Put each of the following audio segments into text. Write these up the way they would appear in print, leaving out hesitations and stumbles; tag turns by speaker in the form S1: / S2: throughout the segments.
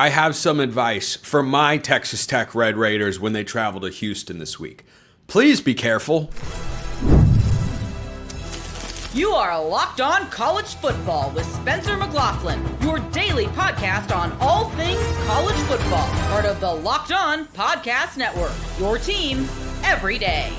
S1: I have some advice for my Texas Tech Red Raiders when they travel to Houston this week. Please be careful.
S2: You are Locked On College Football with Spencer McLaughlin, your daily podcast on all things college football. Part of the Locked On Podcast Network, your team every day.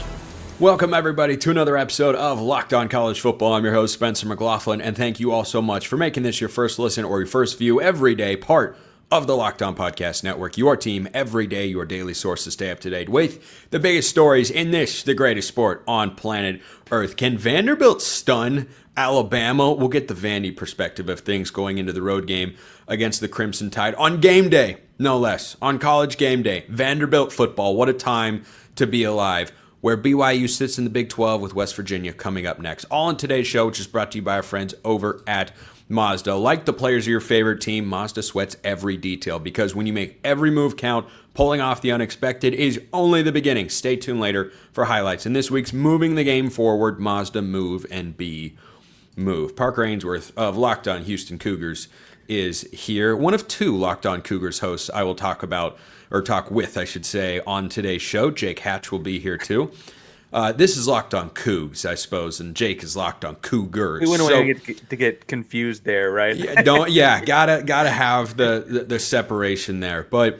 S1: Welcome, everybody, to another episode of Locked On College Football. I'm your host, Spencer McLaughlin, and thank you all so much for making this your first listen or your first view every day, part of the Locked On Podcast Network, your team every day, your daily source to stay up to date with the biggest stories in this, the greatest sport on planet Earth. Can Vanderbilt stun Alabama? We'll get the Vandy perspective of things going into the road game against the Crimson Tide on game day, no less, on college game day. Vanderbilt football, what a time to be alive. Where BYU sits in the Big 12 with West Virginia coming up next. All in today's show, which is brought to you by our friends over at Mazda. Like the players of your favorite team, Mazda sweats every detail because when you make every move count, pulling off the unexpected is only the beginning. Stay tuned later for highlights in this week's Moving the Game Forward Mazda Move and Be Move. Parker Ainsworth of Locked On Houston Cougars is here. One of two Locked On Cougars hosts I will talk with, on today's show. Jake Hatch will be here too. This is Locked On Cougs, I suppose, and Jake is Locked On Cougars.
S3: We wouldn't want to get confused there, right?
S1: Gotta have the separation there. But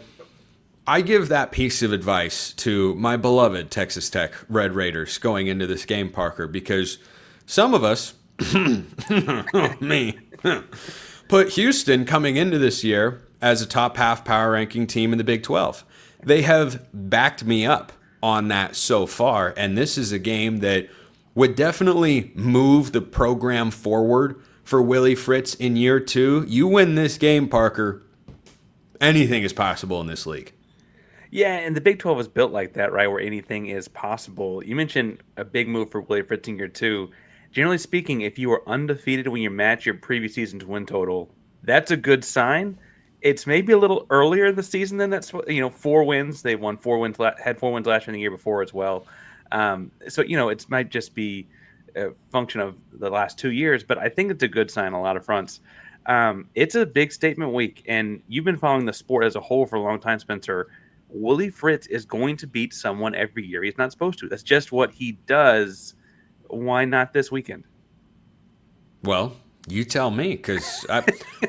S1: I give that piece of advice to my beloved Texas Tech Red Raiders going into this game, Parker, because some of us, me, put Houston coming into this year as a top half power ranking team in the Big 12. They have backed me up on that so far, and this is a game that would definitely move the program forward for Willie Fritz in year two. You win this game, Parker, anything is possible in this league.
S3: Yeah, and the Big 12 is built like that, right, where anything is possible. You mentioned a big move for Willie Fritz in year two. Generally speaking, if you are undefeated when you match your previous season's win total, that's a good sign. It's maybe a little earlier in the season than that's, 4 wins. They won 4 wins, had 4 wins last year and the year before as well. So it might just be a function of the last 2 years, but I think it's a good sign on a lot of fronts. It's a big statement week, and you've been following the sport as a whole for a long time, Spencer. Willie Fritz is going to beat someone every year. He's not supposed to. That's just what he does. Why not this weekend? Well,
S1: you tell me, because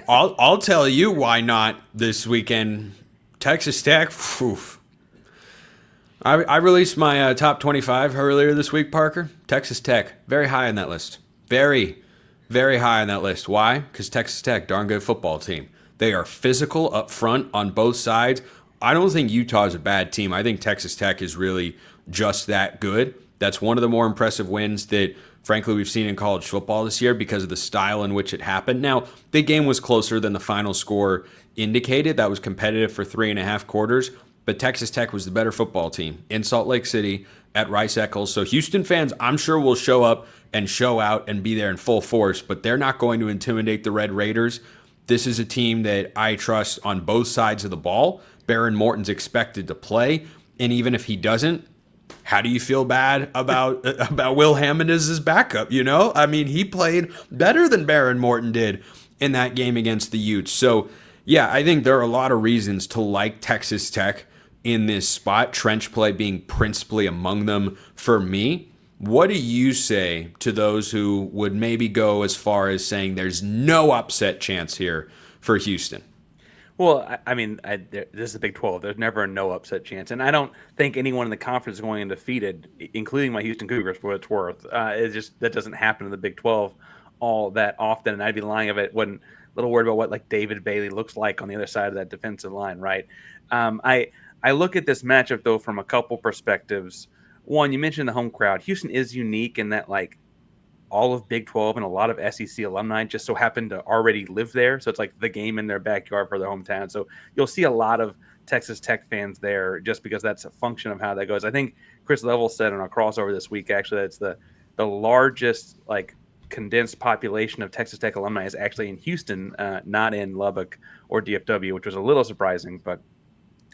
S1: I'll tell you why not this weekend. Texas Tech, I released my top 25 earlier this week, Parker. Texas Tech, very high on that list. Very, very high on that list. Why? Because Texas Tech, darn good football team. They are physical up front on both sides. I don't think Utah is a bad team. I think Texas Tech is really just that good. That's one of the more impressive wins that, frankly, we've seen in college football this year because of the style in which it happened. Now, the game was closer than the final score indicated. That was competitive for 3.5 quarters, but Texas Tech was the better football team in Salt Lake City at Rice-Eccles. So Houston fans, I'm sure, will show up and show out and be there in full force, but they're not going to intimidate the Red Raiders. This is a team that I trust on both sides of the ball. Baron Morton's expected to play, and even if he doesn't, how do you feel bad about Will Hammond as his backup, I mean, he played better than Baron Morton did in that game against the Utes. So, yeah, I think there are a lot of reasons to like Texas Tech in this spot, trench play being principally among them for me. What do you say to those who would maybe go as far as saying there's no upset chance here for Houston?
S3: Well, this is the Big 12. There's never a no upset chance. And I don't think anyone in the conference is going undefeated, including my Houston Cougars, for what it's worth. That doesn't happen in the Big 12 all that often. And I'd be lying if I wasn't a little worried about what David Bailey looks like on the other side of that defensive line, right? I look at this matchup, though, from a couple perspectives. One, you mentioned the home crowd. Houston is unique in that, all of Big 12 and a lot of SEC alumni just so happen to already live there. So it's like the game in their backyard for their hometown. So you'll see a lot of Texas Tech fans there just because that's a function of how that goes. I think Chris Level said on our crossover this week, actually, that's the largest condensed population of Texas Tech alumni is actually in Houston, not in Lubbock or DFW, which was a little surprising. But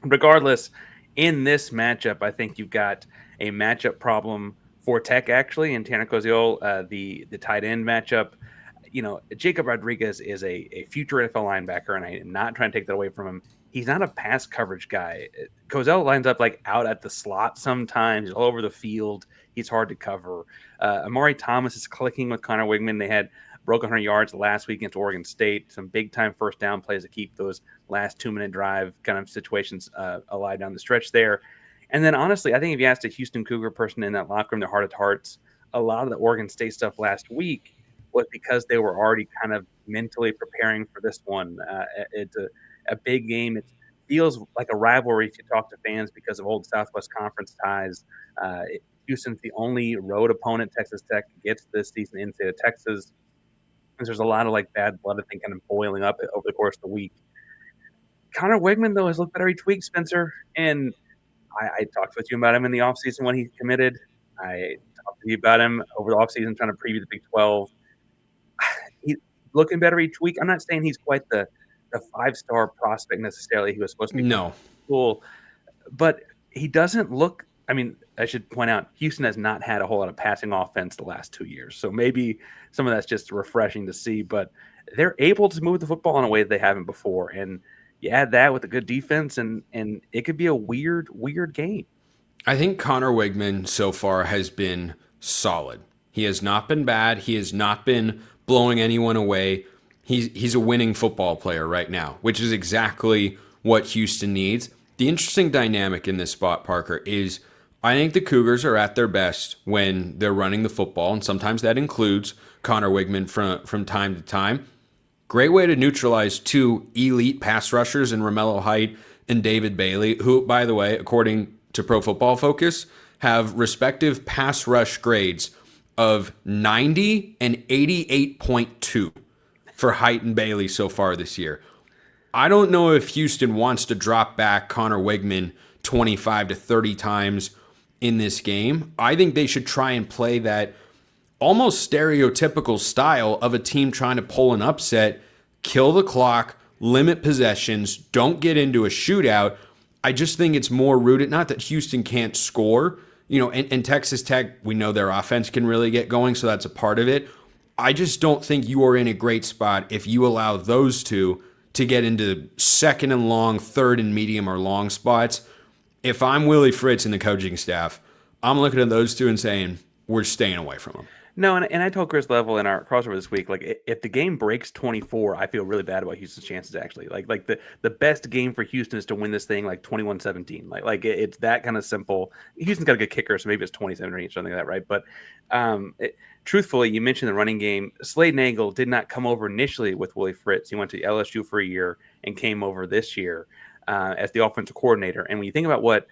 S3: regardless, in this matchup, I think you've got a matchup problem for Tech, actually, and Tanner Koziol, the tight end matchup. Jacob Rodriguez is a future NFL linebacker, and I am not trying to take that away from him. He's not a pass coverage guy. Cozell lines up like out at the slot sometimes. He's all over the field. He's hard to cover. Amari Thomas is clicking with Connor Wigman. They had broken 100 yards last week against Oregon State. Some big-time first down plays to keep those last 2-minute drive kind of situations alive down the stretch there. And then, honestly, I think if you asked a Houston Cougar person in that locker room, their heart of hearts, a lot of the Oregon State stuff last week was because they were already kind of mentally preparing for this one. It's a big game. It feels like a rivalry if you talk to fans because of old Southwest Conference ties. Houston's the only road opponent Texas Tech gets this season in the state of Texas. And there's a lot of like bad blood, I think, kind of boiling up over the course of the week. Connor Wigman, though, has looked better each week, Spencer. And I talked with you about him in the offseason when he committed. I talked to you about him over the offseason trying to preview the Big 12. He's looking better each week. I'm not saying he's quite the 5-star prospect necessarily he was supposed to be.
S1: No.
S3: Cool. But he doesn't look – I mean, I should point out, Houston has not had a whole lot of passing offense the last 2 years. So maybe some of that's just refreshing to see. But they're able to move the football in a way they haven't before. And you add that with a good defense, and it could be a weird game.
S1: I think Connor Wigman so far has been solid. He has not been bad. He has not been blowing anyone away. He's a winning football player right now, which is exactly what Houston needs. The interesting dynamic in this spot, Parker, is I think the Cougars are at their best when they're running the football, and sometimes that includes Connor Wigman from time to time. Great way to neutralize two elite pass rushers in Romello Height and David Bailey, who, by the way, according to Pro Football Focus, have respective pass rush grades of 90 and 88.2 for Height and Bailey so far this year. I don't know if Houston wants to drop back Connor Wigman 25 to 30 times in this game. I think they should try and play that almost stereotypical style of a team trying to pull an upset, kill the clock, limit possessions, don't get into a shootout. I just think it's more rooted, not that Houston can't score, and Texas Tech, we know their offense can really get going, so that's a part of it. I just don't think you are in a great spot if you allow those two to get into second and long, third and medium or long spots. If I'm Willie Fritz and the coaching staff, I'm looking at those two and saying, we're staying away from them.
S3: No, and I told Chris Level in our crossover this week, like if the game breaks 24, I feel really bad about Houston's chances actually. Like the best game for Houston is to win this thing like 21-17. Like it's that kind of simple. Houston's got a good kicker, so maybe it's 27 or 8, something like that, right? But truthfully, you mentioned the running game. Slade Nagel did not come over initially with Willie Fritz. He went to LSU for a year and came over this year as the offensive coordinator. And when you think about what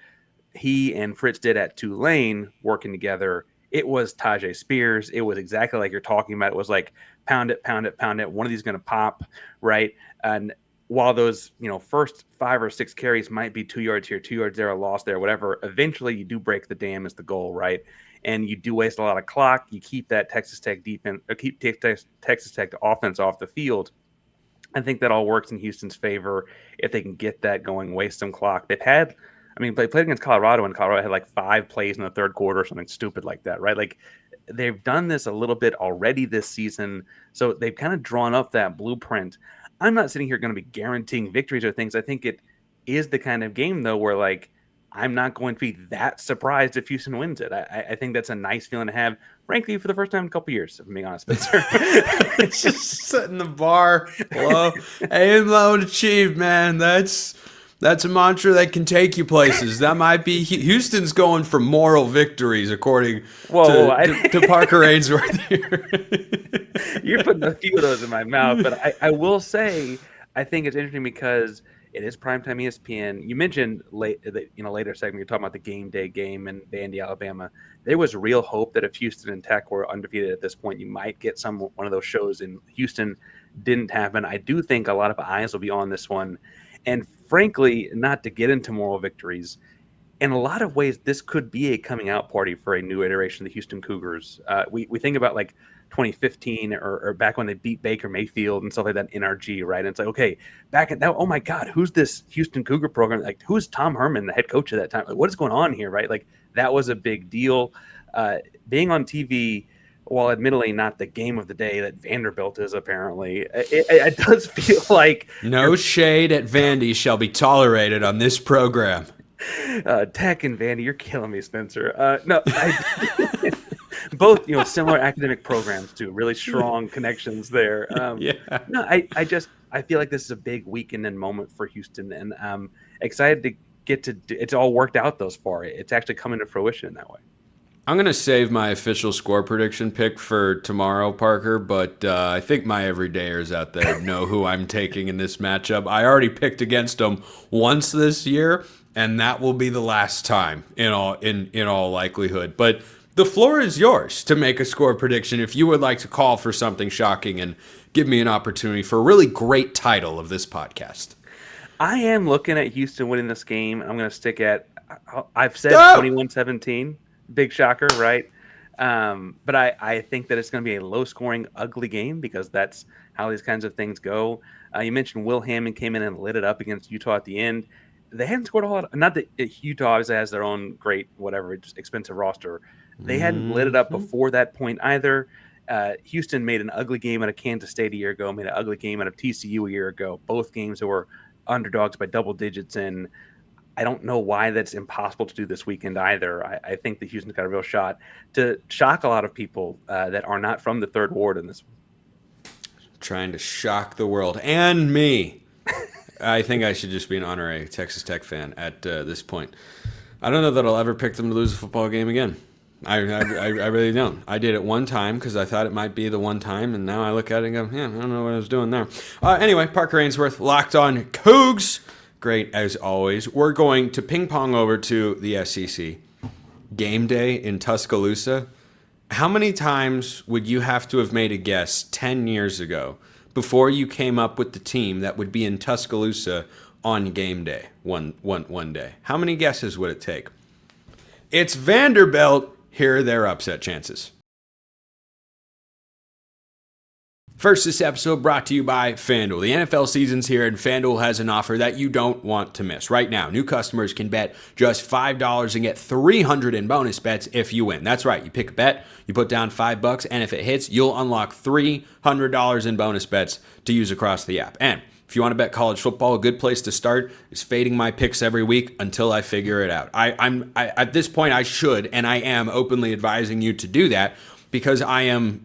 S3: he and Fritz did at Tulane working together, it was Tajay Spears. It was exactly like you're talking about. It was like pound it, pound it, pound it. One of these is going to pop, right? And while those, first 5 or 6 carries might be 2 yards here, 2 yards there, a loss there, whatever, eventually you do break the dam is the goal, right? And you do waste a lot of clock. You keep that Texas Tech defense, or keep Texas Tech offense off the field. I think that all works in Houston's favor if they can get that going, waste some clock. They played against Colorado, and Colorado had like 5 plays in the third quarter or something stupid like that, right? Like they've done this a little bit already this season, so they've kind of drawn up that blueprint. I'm not sitting here going to be guaranteeing victories or things. I think it is the kind of game, though, where like I'm not going to be that surprised if Houston wins it. I think that's a nice feeling to have, frankly, for the first time in a couple years, if I'm being honest, Spencer.
S1: It's just setting the bar low. Aim low and achieve, man. That's a mantra that can take you places. That might be Houston's going for moral victories, according to Parker Ainsworth here.
S3: You're putting a few of those in my mouth, but I will say I think it's interesting because it is primetime ESPN. You mentioned later segment you're talking about the game day game in Vandy, Alabama. There was real hope that if Houston and Tech were undefeated at this point, you might get one of those shows in Houston. Didn't happen. I do think a lot of eyes will be on this one. And frankly, not to get into moral victories, in a lot of ways, this could be a coming out party for a new iteration of the Houston Cougars. We think about like 2015 or back when they beat Baker Mayfield and stuff like that in NRG, right? And it's like, okay, back at that, oh my God, who's this Houston Cougar program? Like, who's Tom Herman, the head coach at that time? Like, what is going on here, right? Like, that was a big deal. Being on TV while admittedly not the game of the day that Vanderbilt is apparently, it does feel like
S1: no shade at Vandy shall be tolerated on this program.
S3: Tech and Vandy, you're killing me, Spencer. No, both similar academic programs too, really strong connections there. No, I feel like this is a big weekend and moment for Houston, and I'm excited to get to. It's all worked out thus far. It's actually coming to fruition in that way.
S1: I'm going to save my official score prediction pick for tomorrow, Parker, but I think my everydayers out there know who I'm taking in this matchup. I already picked against them once this year, and that will be the last time in all likelihood. But the floor is yours to make a score prediction if you would like to call for something shocking and give me an opportunity for a really great title of this podcast.
S3: I am looking at Houston winning this game. I'm going to stick at, I've said 21-17. Big shocker, right? But I think that it's going to be a low-scoring, ugly game because that's how these kinds of things go. You mentioned Will Hammond came in and lit it up against Utah at the end. They hadn't scored a whole lot. Not that Utah obviously has their own great, whatever, just expensive roster. They hadn't lit it up before that point either. Houston made an ugly game out of Kansas State a year ago, made an ugly game out of TCU a year ago. Both games that were underdogs by double digits, and I don't know why that's impossible to do this weekend either. I think that Houston's got a real shot to shock a lot of people that are not from the Third Ward in this one.
S1: Trying to shock the world and me. I think I should just be an honorary Texas Tech fan at this point. I don't know that I'll ever pick them to lose a football game again. I really don't. I did it one time because I thought it might be the one time, and now I look at it and go, yeah, I don't know what I was doing there. Anyway, Parker Ainsworth, Locked On Cougs. Great, as always. We're going to ping pong over to the SEC. Game day in Tuscaloosa. How many times would you have to have made a guess 10 years ago before you came up with the team that would be in Tuscaloosa on game day one day? How many guesses would it take? It's Vanderbilt. Here are their upset chances. First, this episode brought to you by FanDuel. The NFL season's here, and FanDuel has an offer that you don't want to miss. Right now, new customers can bet just $5 and get $300 in bonus bets if you win. That's right. You pick a bet, you put down $5, and if it hits, you'll unlock $300 in bonus bets to use across the app. And if you want to bet college football, a good place to start is fading my picks every week until I figure it out. I'm at this point, I should, and I am openly advising you to do that because I am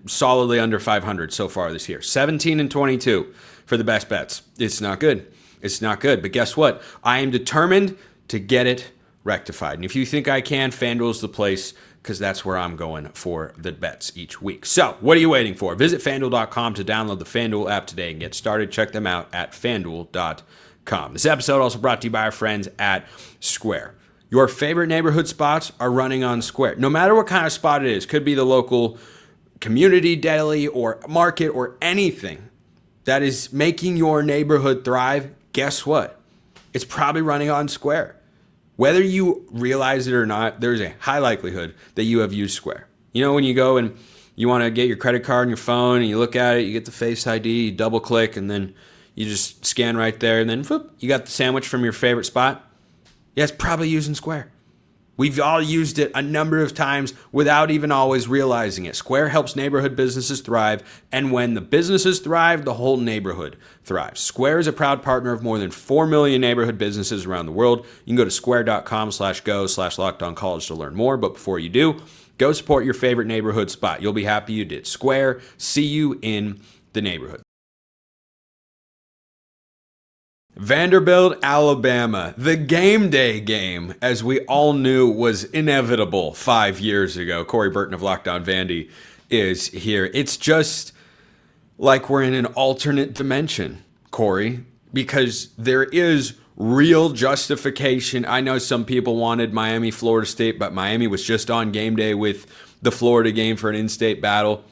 S1: solidly under 500 so far this year. 17-22 for the best bets. It's not good. It's not good. But guess what? I am determined to get it rectified. And if you think I can, FanDuel's the place because that's where I'm going for the bets each week. So what are you waiting for? Visit FanDuel.com to download the FanDuel app today and get started. Check them out at FanDuel.com. This episode also brought to you by our friends at Square. Your favorite neighborhood spots are running on Square. No matter what kind of spot it is. Could be the local community deli or market or anything that is making your neighborhood thrive. Guess what? It's probably running on Square. Whether you realize it or not, there's a high likelihood that you have used Square. You know, when you go and you want to get your credit card on your phone and you look at it, you get the Face ID, you double click, and then you just scan right there, and then whoop, you got the sandwich from your favorite spot. Yeah, it's probably using Square. We've all used it a number of times without even always realizing it. Square helps neighborhood businesses thrive, and when the businesses thrive, the whole neighborhood thrives. Square is a proud partner of more than 4 million neighborhood businesses around the world. You can go to square.com/go/lockedoncollege to learn more, but before you do, go support your favorite neighborhood spot. You'll be happy you did. Square, see you in the neighborhood. Vanderbilt, Alabama, the game day game, as we all knew was inevitable 5 years ago. Corey Burton of Locked On Vandy is here. It's just like we're in an alternate dimension, Corey, because there is real justification. I know some people wanted Miami, Florida State, but Miami was just on game day with the Florida game for an in-state battle.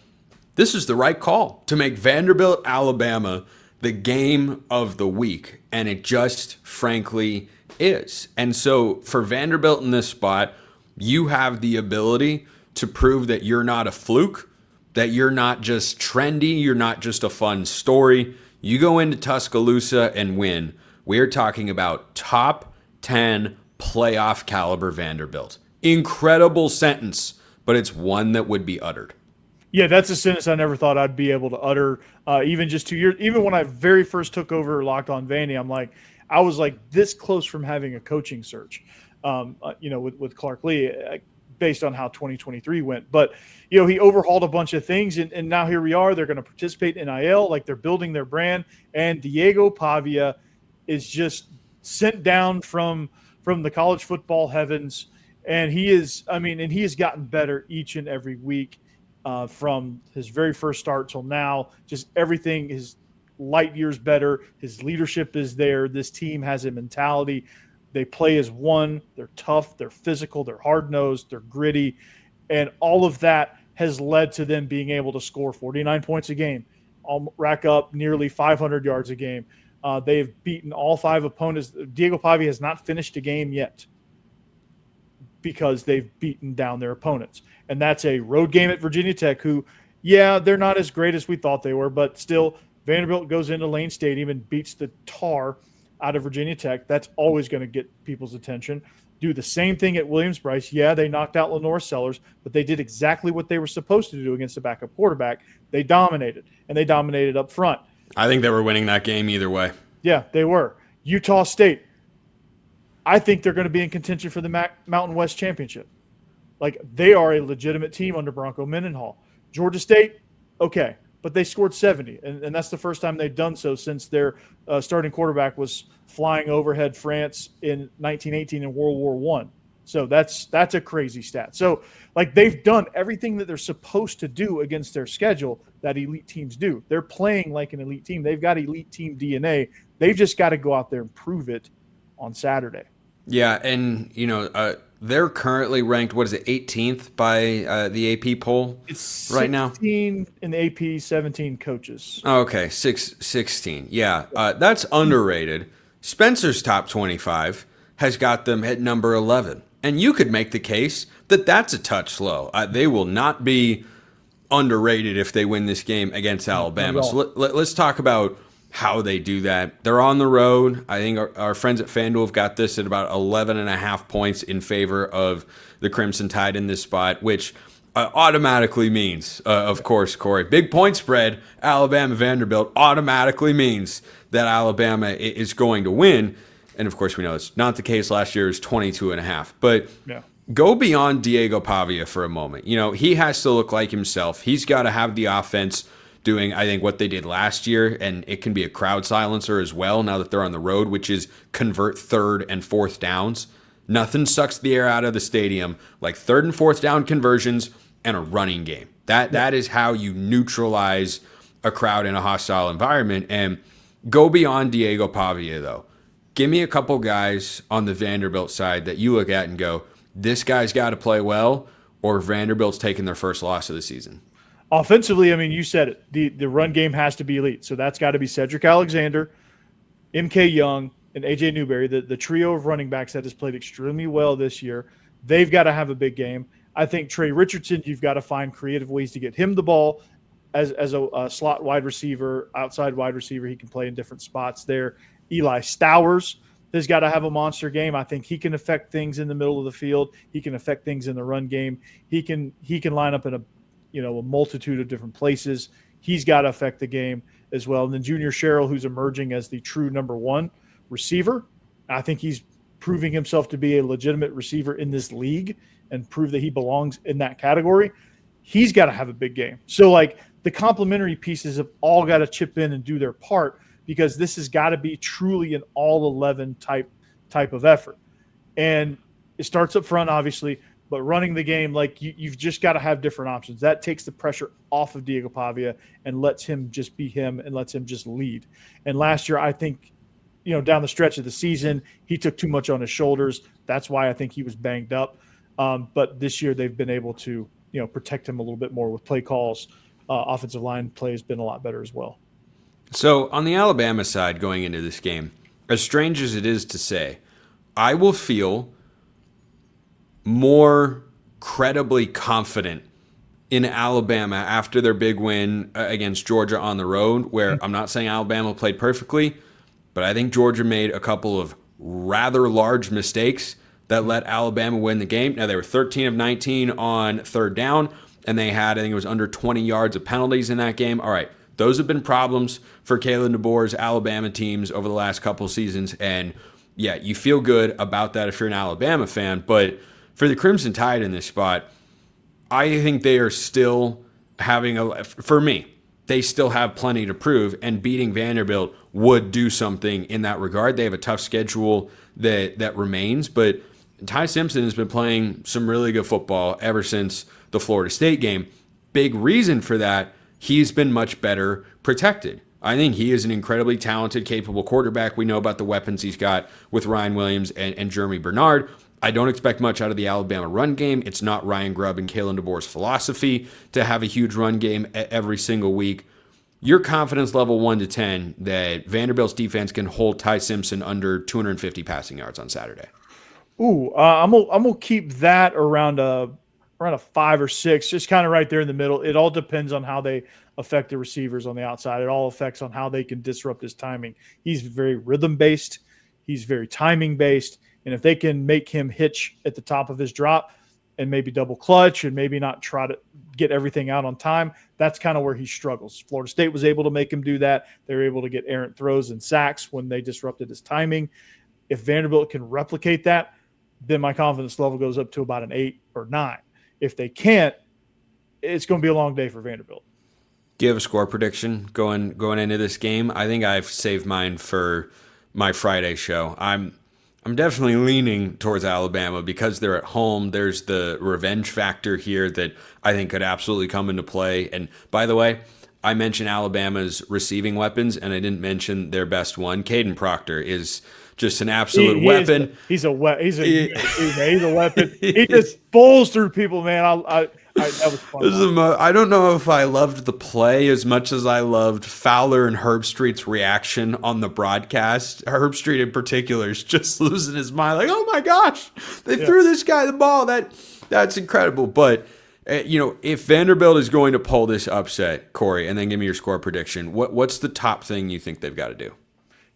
S1: This is the right call to make Vanderbilt, Alabama the game of the week, and it just frankly is. And so for Vanderbilt in this spot, you have the ability to prove that you're not a fluke, that you're not just trendy, you're not just a fun story. You go into Tuscaloosa and win. We're talking about top 10 playoff caliber Vanderbilt. Incredible sentence, but it's one that would be uttered.
S4: Yeah, that's a sentence I never thought I'd be able to utter. Even just 2 years, even when I very first took over Locked On Vandy, I was like this close from having a coaching search, with Clark Lee, based on how 2023 went. But, he overhauled a bunch of things, and now here we are. They're going to participate in NIL, like they're building their brand. And Diego Pavia is just sent down from the college football heavens. And he has gotten better each and every week. From his very first start till now, just everything is light years better. His leadership is there. This team has a mentality. They play as one. They're tough. They're physical. They're hard-nosed. They're gritty. And all of that has led to them being able to score 49 points a game, rack up nearly 500 yards a game. They've beaten all 5 opponents. Diego Pavia has not finished a game yet because they've beaten down their opponents. And that's a road game at Virginia Tech, who, they're not as great as we thought they were, but still Vanderbilt goes into Lane Stadium and beats the tar out of Virginia Tech. That's always going to get people's attention. Do the same thing at Williams-Brice. Yeah, they knocked out Lenore Sellers, but they did exactly what they were supposed to do against the backup quarterback. They dominated, and they dominated up front.
S1: I think they were winning that game either way.
S4: Yeah, they were. Utah State, I think they're going to be in contention for the Mountain West Championship. Like, they are a legitimate team under Bronco Mendenhall. Georgia State, okay, but they scored 70, and that's the first time they've done so since their starting quarterback was flying overhead France in 1918 in World War I. So that's a crazy stat. So, like, they've done everything that they're supposed to do against their schedule that elite teams do. They're playing like an elite team. They've got elite team DNA. They've just got to go out there and prove it on Saturday.
S1: Yeah, and, they're currently ranked, 18th by the AP poll right now?
S4: 16 in the AP, 17 coaches.
S1: Okay, 16. Yeah, that's underrated. Spencer's top 25 has got them at number 11. And you could make the case that that's a touch low. They will not be underrated if they win this game against Alabama. So let's talk about how they do that. They're on the road. I think our friends at FanDuel have got this at about 11.5 points in favor of the Crimson Tide in this spot, which automatically means, of course, Corey, big point spread, Alabama Vanderbilt automatically means that Alabama is going to win. And of course, we know it's not the case. Last year it was 22.5. But go beyond Diego Pavia for a moment. He has to look like himself. He's got to have the offense doing, I think, what they did last year, and it can be a crowd silencer as well now that they're on the road, which is convert 3rd and 4th downs. Nothing sucks the air out of the stadium like 3rd and 4th down conversions and a running game. That is how you neutralize a crowd in a hostile environment. And go beyond Diego Pavia, though. Give me a couple guys on the Vanderbilt side that you look at and go, this guy's got to play well, or Vanderbilt's taking their first loss of the season.
S4: Offensively, you said it. The run game has to be elite. So that's got to be Cedric Alexander, MK Young, and AJ Newberry, the trio of running backs that has played extremely well this year. They've got to have a big game. I think Trey Richardson, you've got to find creative ways to get him the ball as a slot wide receiver, outside wide receiver. He can play in different spots there. Eli Stowers has got to have a monster game. I think he can affect things in the middle of the field. He can affect things in the run game. He can line up in a multitude of different places. He's got to affect the game as well. And then Junior Sherrill, who's emerging as the true number 1 receiver. I think he's proving himself to be a legitimate receiver in this league and prove that he belongs in that category. He's got to have a big game. So, like, the complementary pieces have all got to chip in and do their part, because this has got to be truly an all-11 type of effort. And it starts up front, obviously, but running the game, like, you've just got to have different options. That takes the pressure off of Diego Pavia and lets him just be him and lets him just lead. And last year, I think, down the stretch of the season, he took too much on his shoulders. That's why I think he was banged up. But this year they've been able to, protect him a little bit more with play calls. Offensive line play has been a lot better as well.
S1: So on the Alabama side going into this game, as strange as it is to say, I will feel more credibly confident in Alabama after their big win against Georgia on the road, where I'm not saying Alabama played perfectly, but I think Georgia made a couple of rather large mistakes that let Alabama win the game. Now, they were 13 of 19 on 3rd down. and they had, I think it was under 20 yards of penalties in that game. All right, those have been problems for Kalen DeBoer's Alabama teams over the last couple of seasons, and yeah, you feel good about that if you're an Alabama fan, but for the Crimson Tide in this spot, I think they are still for me, they still have plenty to prove, and beating Vanderbilt would do something in that regard. They have a tough schedule that remains, but Ty Simpson has been playing some really good football ever since the Florida State game. Big reason for that, he's been much better protected. I think he is an incredibly talented, capable quarterback. We know about the weapons he's got with Ryan Williams and Jeremy Bernard. I don't expect much out of the Alabama run game. It's not Ryan Grubb and Kalen DeBoer's philosophy to have a huge run game every single week. Your confidence level 1 to 10 that Vanderbilt's defense can hold Ty Simpson under 250 passing yards on Saturday?
S4: Ooh, I'm gonna keep that around a 5 or 6, just kind of right there in the middle. It all depends on how they affect the receivers on the outside. It all affects on how they can disrupt his timing. He's very rhythm based. He's very timing based. And if they can make him hitch at the top of his drop and maybe double clutch and maybe not try to get everything out on time, that's kind of where he struggles. Florida State was able to make him do that. They were able to get errant throws and sacks when they disrupted his timing. If Vanderbilt can replicate that, then my confidence level goes up to about an 8 or 9. If they can't, it's going to be a long day for Vanderbilt.
S1: Do you have a score prediction going into this game? I think I've saved mine for my Friday show. I'm definitely leaning towards Alabama because they're at home. There's the revenge factor here that I think could absolutely come into play. And by the way, I mentioned Alabama's receiving weapons, and I didn't mention their best one. Caden Proctor is just an absolute weapon.
S4: He's a weapon. He just bowls through people, man. That was fun.
S1: I don't know if I loved the play as much as I loved Fowler and Herbstreit's reaction on the broadcast. Herbstreit in particular is just losing his mind, like, oh my gosh, they threw this guy the ball. That's incredible. But if Vanderbilt is going to pull this upset, Corey, and then give me your score prediction, what's the top thing you think they've got to do?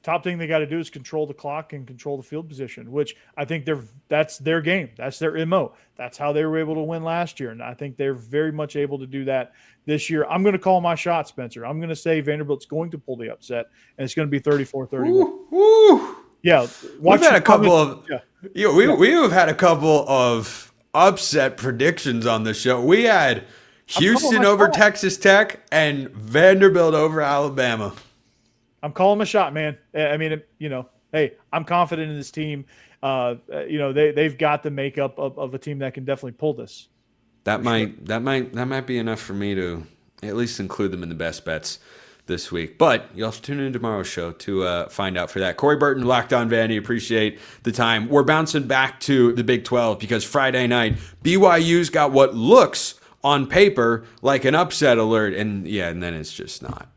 S4: Top thing they got to do is control the clock and control the field position, which I think that's their game. That's their MO. That's how they were able to win last year. And I think they're very much able to do that this year. I'm going to call my shot, Spencer. I'm going to say Vanderbilt's going to pull the upset, and it's going to be 34-31. Yeah.
S1: We've had a couple of we have had a couple of upset predictions on the show. We had Houston over Texas Tech and Vanderbilt over Alabama.
S4: I'm calling my shot, man. I mean, hey, I'm confident in this team. They've got the makeup of a team that can definitely pull this.
S1: That might be enough for me to at least include them in the best bets this week. But you'll have to tune in tomorrow's show to find out for that. Corey Burton, Locked On Vandy, appreciate the time. We're bouncing back to the Big 12 because Friday night, BYU's got what looks on paper like an upset alert, and then it's just not.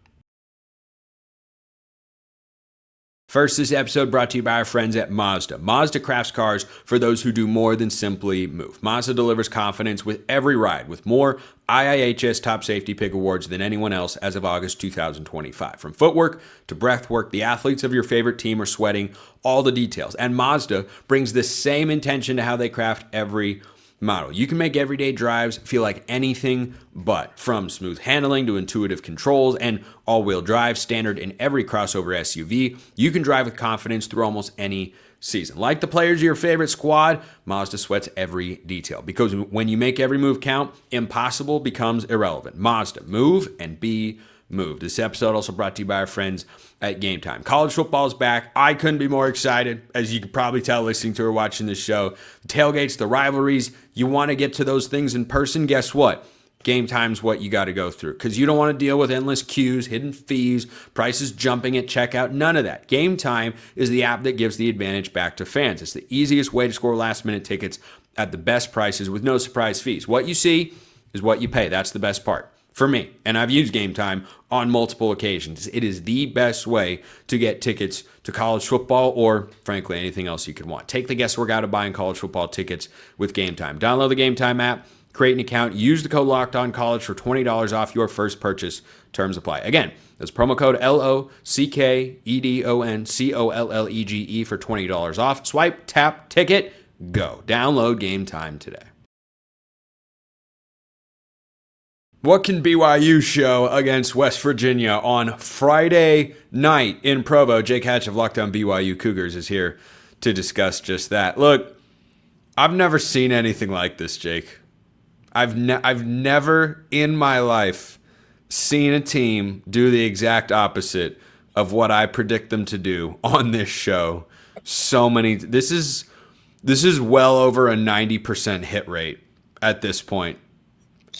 S1: First, this episode brought to you by our friends at Mazda. Mazda crafts cars for those who do more than simply move. Mazda delivers confidence with every ride, with more IIHS Top Safety Pick awards than anyone else as of August 2025. From footwork to breathwork, the athletes of your favorite team are sweating all the details. And Mazda brings the same intention to how they craft every model. You can make everyday drives feel like anything but. From smooth handling to intuitive controls and all-wheel drive standard in every crossover SUV, you can drive with confidence through almost any season. Like the players of your favorite squad, Mazda sweats every detail. Because when you make every move count, impossible becomes irrelevant. Mazda, move and be moved. This episode also brought to you by our friends at Game Time. College football is back. I couldn't be more excited, as you could probably tell listening to or watching this show. The tailgates, the rivalries, you want to get to those things in person. Guess what? Game Time's what you got to go through because you don't want to deal with endless queues, hidden fees, prices jumping at checkout, none of that. Game Time is the app that gives the advantage back to fans. It's the easiest way to score last-minute tickets at the best prices with no surprise fees. What you see is what you pay. That's the best part. For me, and I've used Game Time on multiple occasions. It is the best way to get tickets to college football or, frankly, anything else you could want. Take the guesswork out of buying college football tickets with Game Time. Download the Game Time app, create an account, use the code LOCKEDONCollege for $20 off your first purchase. Terms apply. Again, that's promo code LOCKEDONCOLLEGE for $20 off. Swipe, tap, ticket, go. Download Game Time today. What can BYU show against West Virginia on Friday night in Provo? Jake Hatch of Locked On BYU Cougars is here to discuss just that. Look, I've never seen anything like this, Jake. I've never in my life seen a team do the exact opposite of what I predict them to do on this show. This is well over a 90% hit rate at this point.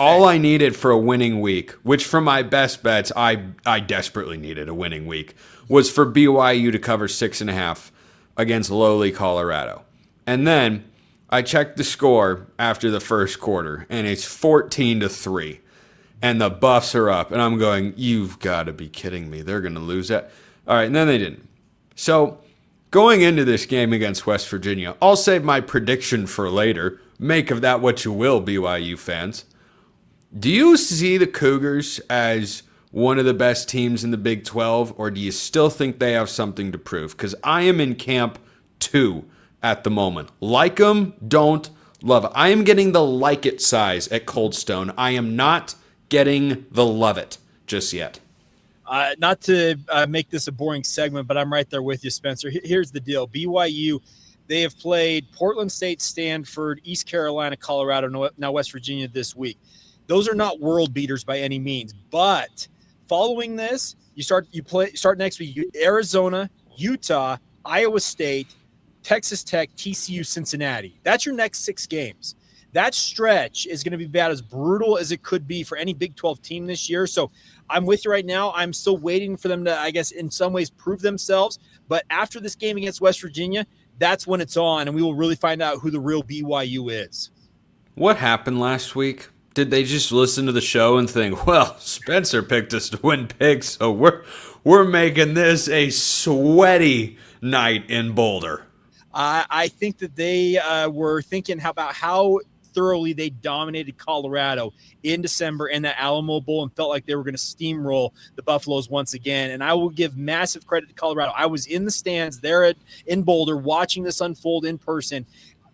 S1: All I needed for a winning week, which for my best bets, I desperately needed a winning week, was for BYU to cover 6.5 against lowly Colorado. And then I checked the score after the first quarter, and it's 14-3. And the Buffs are up, and I'm going, you've got to be kidding me. They're going to lose that. All right, and then they didn't. So going into this game against West Virginia, I'll save my prediction for later. Make of that what you will, BYU fans. Do you see the Cougars as one of the best teams in the Big 12, or do you still think they have something to prove? Because I am in camp 2 at the moment. Like them, don't, love it. I am getting the like it size at Cold Stone. I am not getting the love it just yet.
S5: Not to make this a boring segment, but I'm right there with you, Spencer. Here's the deal. BYU, they have played Portland State, Stanford, East Carolina, Colorado, now West Virginia this week. Those are not world beaters by any means, but following this, you start next week. Arizona, Utah, Iowa State, Texas Tech, TCU, Cincinnati. That's your next 6 games. That stretch is going to be about as brutal as it could be for any Big 12 team this year. So I'm with you right now. I'm still waiting for them to, I guess, in some ways prove themselves. But after this game against West Virginia, that's when it's on, and we will really find out who the real BYU is.
S1: What happened last week? Did they just listen to the show and think, well, Spencer picked us to win picks, so we're making this a sweaty night in Boulder?
S5: I think that they were thinking about how thoroughly they dominated Colorado in December in the Alamo Bowl and felt like they were going to steamroll the Buffaloes once again. And I will give massive credit to Colorado. I was in the stands there in Boulder watching this unfold in person.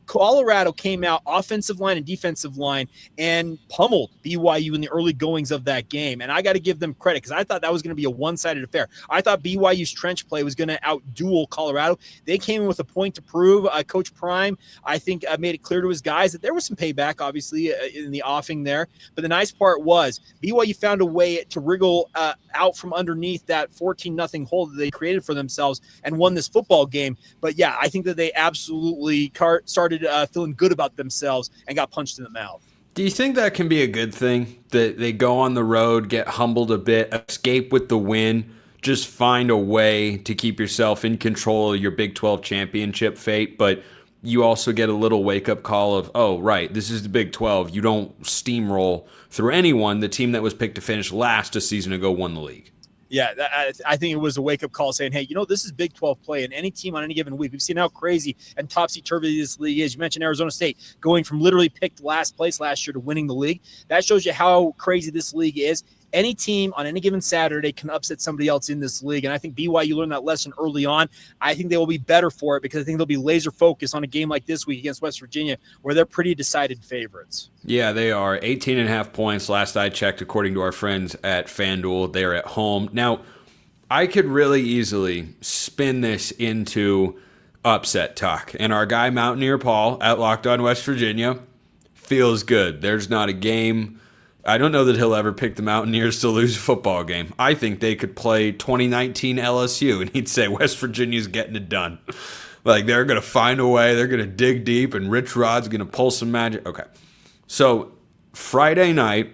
S5: Colorado came out offensive line and defensive line and pummeled BYU in the early goings of that game. And I got to give them credit because I thought that was going to be a one-sided affair. I thought BYU's trench play was going to outduel Colorado. They came in with a point to prove. Coach Prime, I think, made it clear to his guys that there was some payback, obviously, in the offing there. But the nice part was BYU found a way to wriggle out from underneath that 14-0 hole that they created for themselves and won this football game. But, yeah, I think that they absolutely started feeling good about themselves and got punched in the mouth.
S1: Do you think that can be a good thing, that they go on the road, get humbled a bit, escape with the win, just find a way to keep yourself in control of your Big 12 championship fate, but you also get a little wake-up call of, oh, right, this is the Big 12. You don't steamroll through anyone. The team that was picked to finish last a season ago won the league.
S5: Yeah, I think it was a wake-up call saying, hey, this is Big 12 play, and any team on any given week, we've seen how crazy and topsy-turvy this league is. You mentioned Arizona State going from literally picked last place last year to winning the league. That shows you how crazy this league is. Any team on any given Saturday can upset somebody else in this league, and I think BYU learned that lesson early on. I think they will be better for it because I think they'll be laser-focused on a game like this week against West Virginia where they're pretty decided favorites.
S1: Yeah, they are 18.5 points. Last I checked, according to our friends at FanDuel, they're at home. Now, I could really easily spin this into upset talk, and our guy Mountaineer Paul at Locked On West Virginia feels good. There's not a game. I don't know that he'll ever pick the Mountaineers to lose a football game. I think they could play 2019 LSU, and he'd say West Virginia's getting it done. Like, they're going to find a way. They're going to dig deep, and Rich Rod's going to pull some magic. Okay. So, Friday night,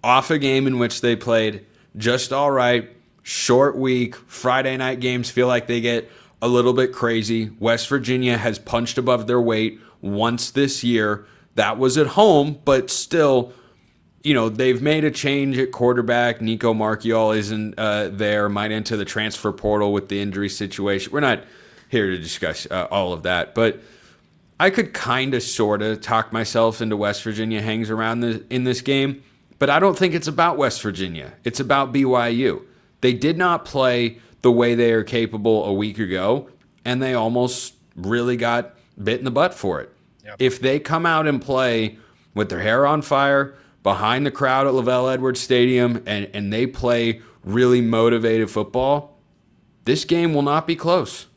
S1: off a game in which they played just all right, short week. Friday night games feel like they get a little bit crazy. West Virginia has punched above their weight once this year. That was at home, but still, they've made a change at quarterback. Nico Marchiol isn't there, might enter the transfer portal with the injury situation. We're not here to discuss all of that, but I could kind of sort of talk myself into West Virginia hangs around in this game, but I don't think it's about West Virginia. It's about BYU. They did not play the way they are capable a week ago, and they almost really got bit in the butt for it. Yep. If they come out and play with their hair on fire, behind the crowd at Lavelle Edwards Stadium and they play really motivated football, this game will not be close.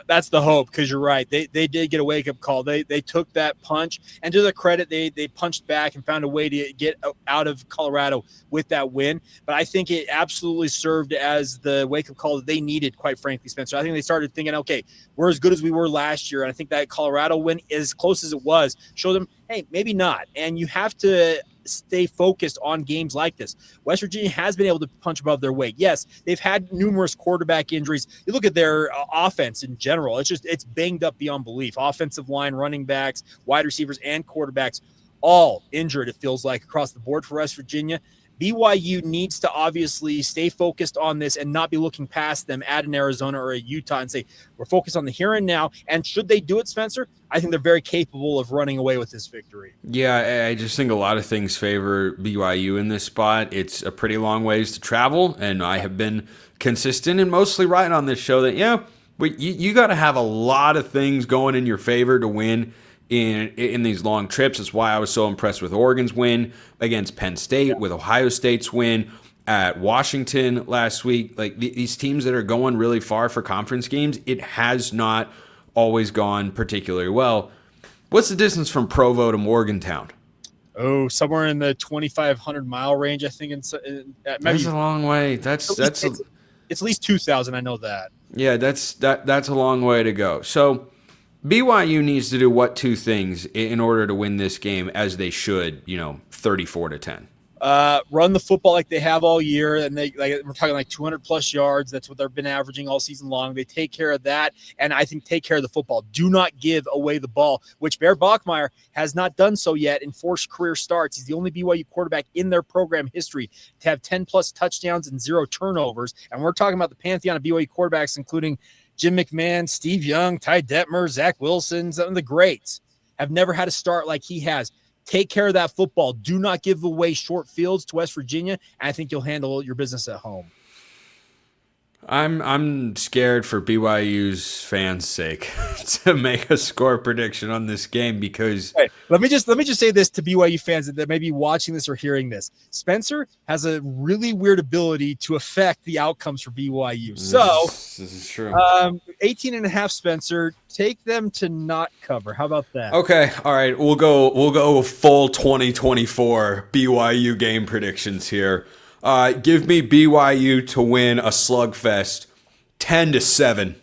S5: That's the hope, because you're right. They did get a wake-up call. They took that punch, and to their credit, they punched back and found a way to get out of Colorado with that win. But I think it absolutely served as the wake-up call that they needed, quite frankly, Spencer. I think they started thinking, okay, we're as good as we were last year. And I think that Colorado win, as close as it was, showed them, hey, maybe not. And you have to stay focused on games like this. West Virginia has been able to punch above their weight. Yes, they've had numerous quarterback injuries. You look at their offense in general, it's banged up beyond belief. Offensive line, running backs, wide receivers, and quarterbacks all injured, it feels like, across the board for West Virginia. BYU needs to obviously stay focused on this and not be looking past them at an Arizona or a Utah and say, we're focused on the here and now. And should they do it, Spencer, I think they're very capable of running away with this victory.
S1: Yeah, I just think a lot of things favor BYU in this spot. It's a pretty long ways to travel, and I have been consistent and mostly right on this show that, you got to have a lot of things going in your favor to win in these long trips. That's why I was so impressed with Oregon's win against Penn State, with Ohio State's win at Washington last week. Like these teams that are going really far for conference games, it has not always gone particularly well. What's the distance from Provo to Morgantown?
S5: Oh, somewhere in the 2,500 mile range, I think. Maybe
S1: that's a long way. It's
S5: at least 2,000. I know that.
S1: Yeah, that's a long way to go. So BYU needs to do what two things in order to win this game, as they should, 34-10?
S5: Run the football like they have all year, and we're talking like 200 plus yards. That's what they've been averaging all season long. They take care of that, and I think take care of the football. Do not give away the ball, which Bear Bachmeier has not done so yet in 4 career starts. He's the only BYU quarterback in their program history to have 10 plus touchdowns and 0 turnovers. And we're talking about the pantheon of BYU quarterbacks, including Jim McMahon, Steve Young, Ty Detmer, Zach Wilson. Some of the greats have never had a start like he has. Take care of that football. Do not give away short fields to West Virginia, and I think you'll handle your business at home.
S1: I'm scared for BYU's fans' sake to make a score prediction on this game because
S5: let me just say this to BYU fans that may be watching this or hearing this. Spencer has a really weird ability to affect the outcomes for BYU. So
S1: this is true.
S5: 18.5, Spencer. Take them to not cover. How about that?
S1: Okay, all right. We'll go full 2024 BYU game predictions here. Give me BYU to win a slugfest 10-7.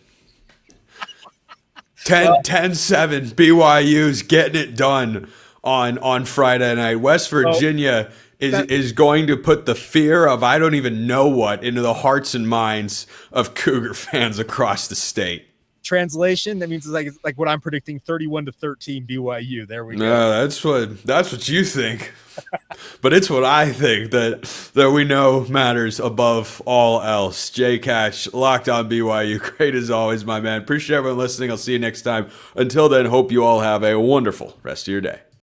S1: 10-7. BYU's getting it done on Friday night. West Virginia is going to put the fear of I don't even know what into the hearts and minds of Cougar fans across the state.
S5: Translation, that means it's like what I'm predicting, 31-13 BYU. There we go.
S1: No, that's what you think. But it's what I think that we know matters above all else. Jay Cash, Locked On BYU. Great as always, my man. Appreciate everyone listening. I'll see you next time. Until then, hope you all have a wonderful rest of your day.